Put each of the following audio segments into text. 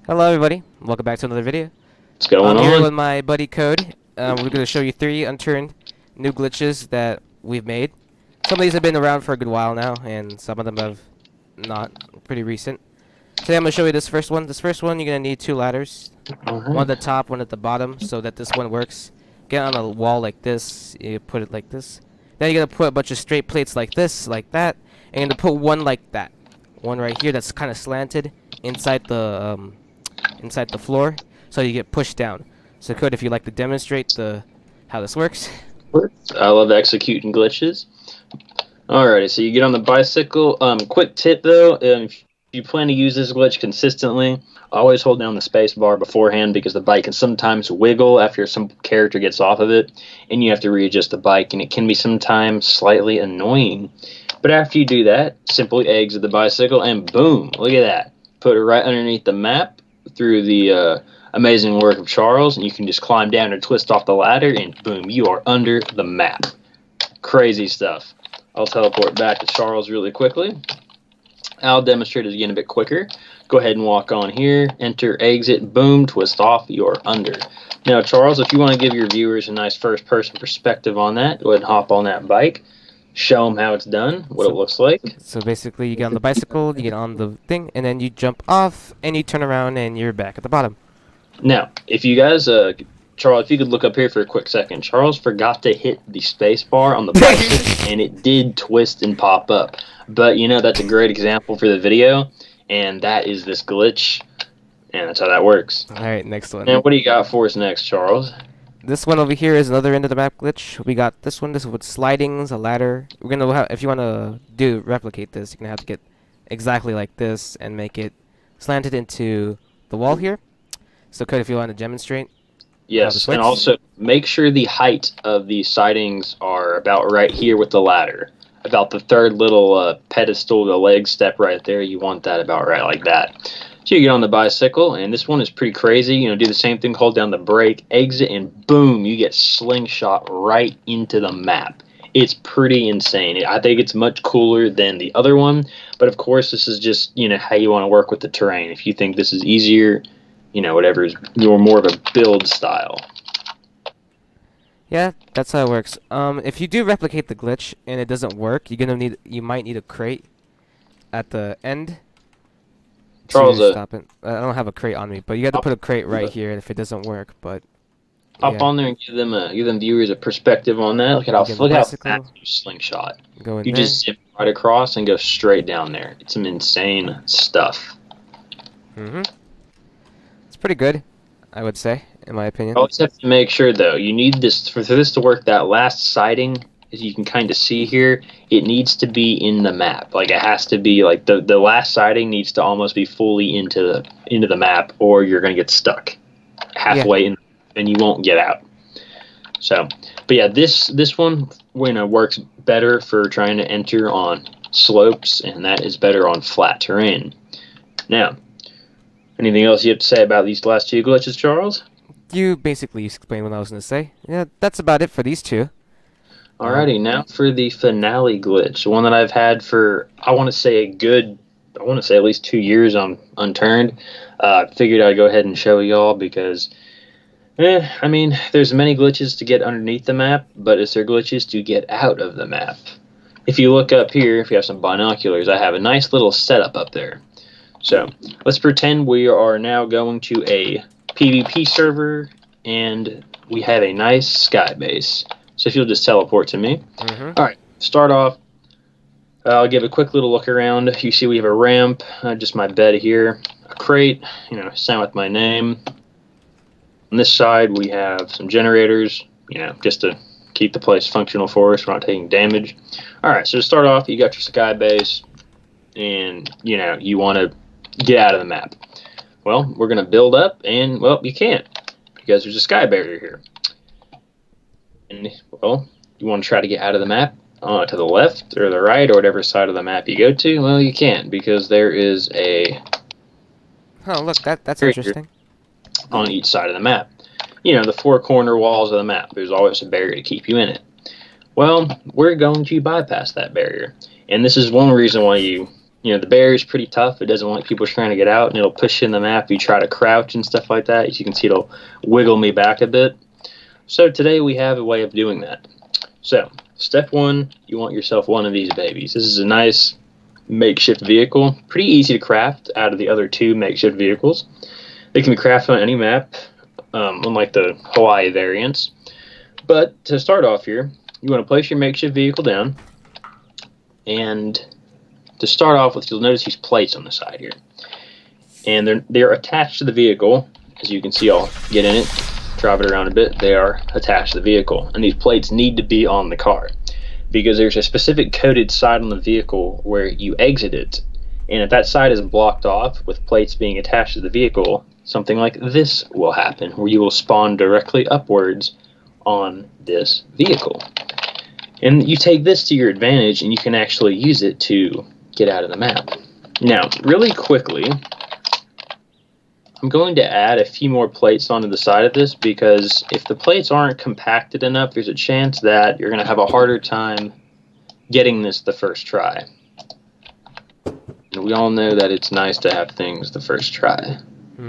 Hello everybody, welcome back to another video. What's going I'm here with on? my buddy Code. We're going to show you 3 unturned new glitches that we've made. Some of these have been around for a good while now, and some of them have not, pretty recent. Today I'm going to show you this first one. This first one you're going to need 2 ladders. One at Alright. the top, one at the bottom, so that this one works. Get on a wall like this, you put it like this. Then you're going to put a bunch of straight plates like this, like that, and you're going to put one like that. One right here that's kind of slanted inside the floor, so you get pushed down. So Code, if you'd like to demonstrate how this works. I love executing glitches. Alrighty, so you get on the bicycle. Quick tip though, if you plan to use this glitch consistently, always hold down the space bar beforehand because the bike can sometimes wiggle after some character gets off of it, and you have to readjust the bike, and it can be sometimes slightly annoying. But after you do that, simply exit the bicycle, and boom, look at that. Put it right underneath the map through the amazing work of Charles, and you can just climb down or twist off the ladder, and boom, you are under the map. Crazy stuff. I'll teleport back to Charles really quickly. I'll demonstrate it again a bit quicker. Go ahead and walk on here, enter, exit, boom, twist off, you're under. Now, Charles, if you want to give your viewers a nice first-person perspective on that, go ahead and hop on that bike. Show them how it's done, what it looks like. So basically, you get on the bicycle, you get on the thing, and then you jump off, and you turn around, and you're back at the bottom. Now, if you guys, Charles, if you could look up here for a quick second. Charles forgot to hit the space bar on the bicycle, and it did twist and pop up. But, you know, that's a great example for the video, and that is this glitch, and that's how that works. Alright, next one. Now, what do you got for us next, Charles? This one over here is another end of the map glitch. We got this one. This is with slidings, a ladder. We're gonna have, if you want to replicate this, you're gonna have to get exactly like this and make it slanted into the wall here. So, Code, if you want to demonstrate. Yes, and also make sure the height of the sidings are about right here with the ladder. About the third little pedestal, the leg step right there, you want that about right like that. So you get on the bicycle, and this one is pretty crazy. You know, do the same thing, hold down the brake, exit, and boom, you get slingshot right into the map. It's pretty insane. I think it's much cooler than the other one, but of course this is just, you know, how you want to work with the terrain. If you think this is easier, you know, whatever is you're more of a build style. Yeah, that's how it works. If you do replicate the glitch and it doesn't work, you might need a crate at the end Charles, to stop it. I don't have a crate on me, but you got to put a crate right here if it doesn't work. But hop on there and give them viewers a perspective on that. Look at how fast you slingshot. Go in you there. Just zip right across and go straight down there. It's some insane stuff. It's pretty good, I would say, in my opinion. You always have to make sure, though, you need this for this to work. That last siding, as you can kind of see here, it needs to be in the map. Like it has to be like the last siding needs to almost be fully into the map, or you're gonna get stuck halfway in, and you won't get out. So, but yeah, this one works better for trying to enter on slopes, and that is better on flat terrain. Now, anything else you have to say about these last 2 glitches, Charles? You basically explained what I was going to say. Yeah, that's about it for these 2. Alrighty, now for the finale glitch, one that I've had for, I want to say at least 2 years on Unturned. Figured I'd go ahead and show y'all because, I mean, there's many glitches to get underneath the map, but is there glitches to get out of the map? If you look up here, if you have some binoculars, I have a nice little setup up there. So, let's pretend we are now going to a PvP server, and we have a nice sky base. So if you'll just teleport to me. Alright, start off. I'll give a quick little look around. You see we have a ramp, just my bed here, a crate, you know, sign with my name. On this side we have some generators, you know, just to keep the place functional for us. We're not taking damage. Alright, so to start off, you got your sky base, and, you know, you want to get out of the map. Well, we're going to build up, and, well, you can't, because there's a sky barrier here. And, well, you want to try to get out of the map to the left or the right or whatever side of the map you go to. Well, you can't, because there is a... Oh, look, that's interesting. On each side of the map. You know, the 4 corner walls of the map. There's always a barrier to keep you in it. Well, we're going to bypass that barrier. And this is one reason why you the barrier's pretty tough. It doesn't like people trying to get out, and it'll push you in the map. You try to crouch and stuff like that. As you can see, it'll wiggle me back a bit. So today we have a way of doing that. So step one, you want yourself one of these babies. This is a nice makeshift vehicle. Pretty easy to craft out of the other two makeshift vehicles. They can be crafted on any map, unlike the Hawaii variants. But to start off here, you want to place your makeshift vehicle down, and to start off with, you'll notice these plates on the side here, and they're attached to the vehicle. As you can see, I'll get in it, drive it around a bit. They are attached to the vehicle, and these plates need to be on the car because there's a specific coded side on the vehicle where you exit it, and if that side is blocked off with plates being attached to the vehicle, something like this will happen, where you will spawn directly upwards on this vehicle. And you take this to your advantage, and you can actually use it to get out of the map. Now, really quickly, I'm going to add a few more plates onto the side of this, because if the plates aren't compacted enough, there's a chance that you're going to have a harder time getting this the first try. And we all know that it's nice to have things the first try.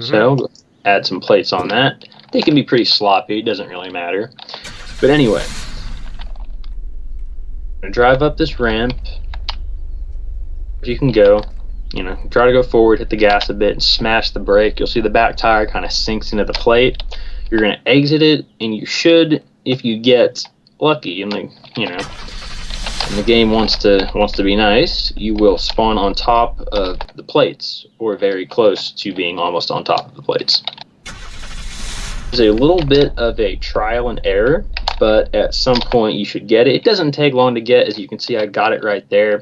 So, add some plates on that. They can be pretty sloppy, it doesn't really matter. But anyway, I'm going to drive up this ramp. If you can go, try to go forward, hit the gas a bit, and smash the brake. You'll see the back tire kind of sinks into the plate. You're going to exit it, and you should, if you get lucky, and the game wants to be nice, you will spawn on top of the plates, or very close to being almost on top of the plates. There's a little bit of a trial and error, but at some point you should get it. It doesn't take long to get. As you can see, I got it right there.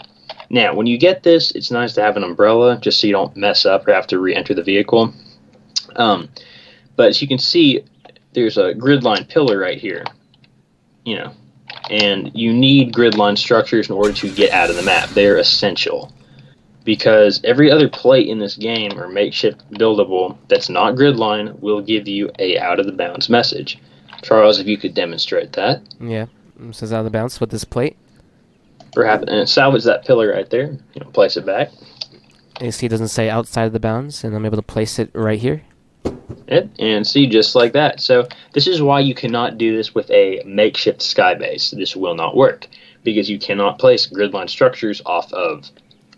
Now, when you get this, it's nice to have an umbrella, just so you don't mess up or have to re-enter the vehicle. But as you can see, there's a grid line pillar right here, and you need grid line structures in order to get out of the map. They're essential, because every other plate in this game, or makeshift buildable, that's not grid line, will give you a out of the bounds message. Charles, if you could demonstrate that. Yeah, it says out of the bounds with this plate. Perhaps, and salvage that pillar right there. Place it back. You see, it doesn't say outside of the bounds, and I'm able to place it right here. And see, just like that. So this is why you cannot do this with a makeshift sky base. This will not work, because you cannot place gridline structures off of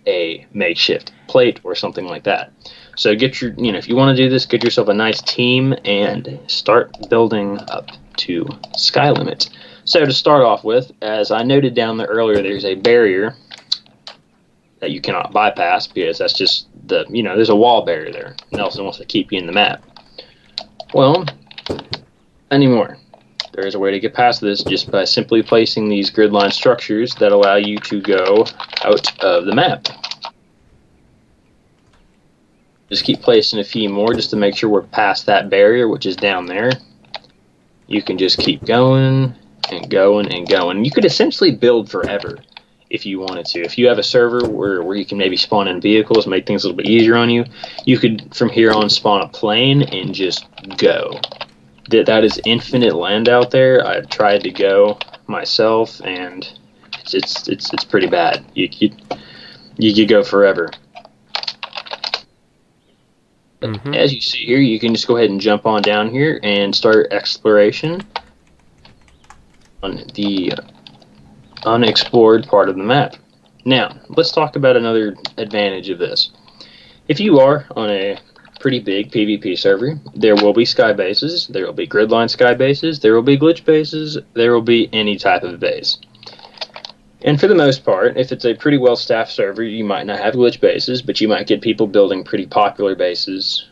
a makeshift plate or something like that. So get your, if you want to do this, get yourself a nice team and start building up to sky limit. So to start off with, as I noted down there earlier, there's a barrier that you cannot bypass, because that's just there's a wall barrier there. Nelson wants to keep you in the map. Well, anymore. There is a way to get past this, just by simply placing these grid line structures that allow you to go out of the map. Just keep placing a few more just to make sure we're past that barrier, which is down there. You can just keep going and going and going. You could essentially build forever if you wanted to. If you have a server where you can maybe spawn in vehicles, make things a little bit easier on you, you could from here on spawn a plane and just go. That is infinite land out there. I've tried to go myself, and it's pretty bad. You could go forever. As you see here, you can just go ahead and jump on down here and start exploration on the unexplored part of the map. Now, let's talk about another advantage of this. If you are on a pretty big PvP server, there will be sky bases, there will be gridline sky bases, there will be glitch bases, there will be any type of base. And for the most part, if it's a pretty well-staffed server, you might not have glitch bases, but you might get people building pretty popular bases,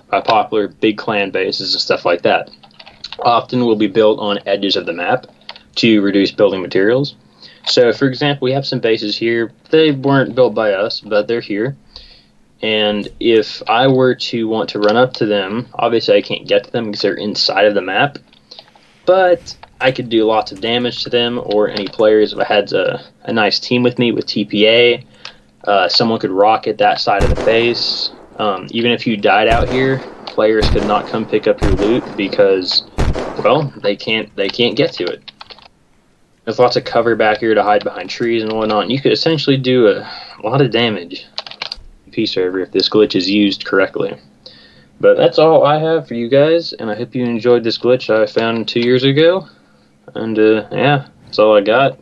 popular big clan bases and stuff like that. Often will be built on edges of the map to reduce building materials. So, for example, we have some bases here. They weren't built by us, but they're here. And if I were to want to run up to them, obviously I can't get to them because they're inside of the map. But I could do lots of damage to them, or any players. If I had a nice team with me with TPA, someone could rocket that side of the base. Even if you died out here, players could not come pick up your loot because, well, they can't get to it. There's lots of cover back here to hide behind trees and whatnot. And you could essentially do a lot of damage PvP server if this glitch is used correctly. But that's all I have for you guys, and I hope you enjoyed this glitch I found 2 years ago. And yeah, that's all I got.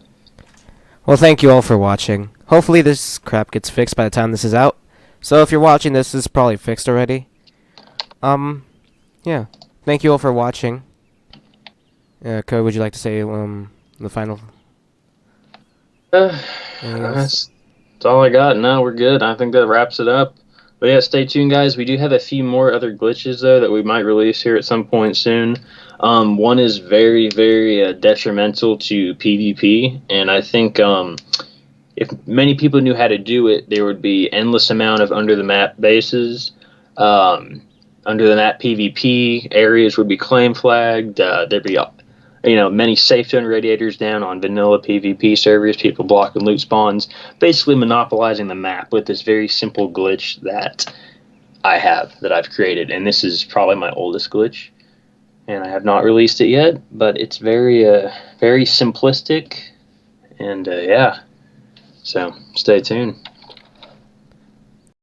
Well, thank you all for watching. Hopefully this crap gets fixed by the time this is out. So if you're watching this, it's probably fixed already. Yeah. Thank you all for watching. Code, would you like to say the final? That's all I got. No, we're good. I think that wraps it up. But yeah, stay tuned, guys. We do have a few more other glitches, though, that we might release here at some point soon. One is very, very detrimental to PvP, and I think if many people knew how to do it, there would be endless amount of under-the-map bases. Under-the-map PvP areas would be claim flagged. There'd be many safe zone radiators down on vanilla PvP servers, people blocking loot spawns, basically monopolizing the map with this very simple glitch that I've created. And this is probably my oldest glitch, and I have not released it yet, but it's very, very simplistic, and yeah, so stay tuned.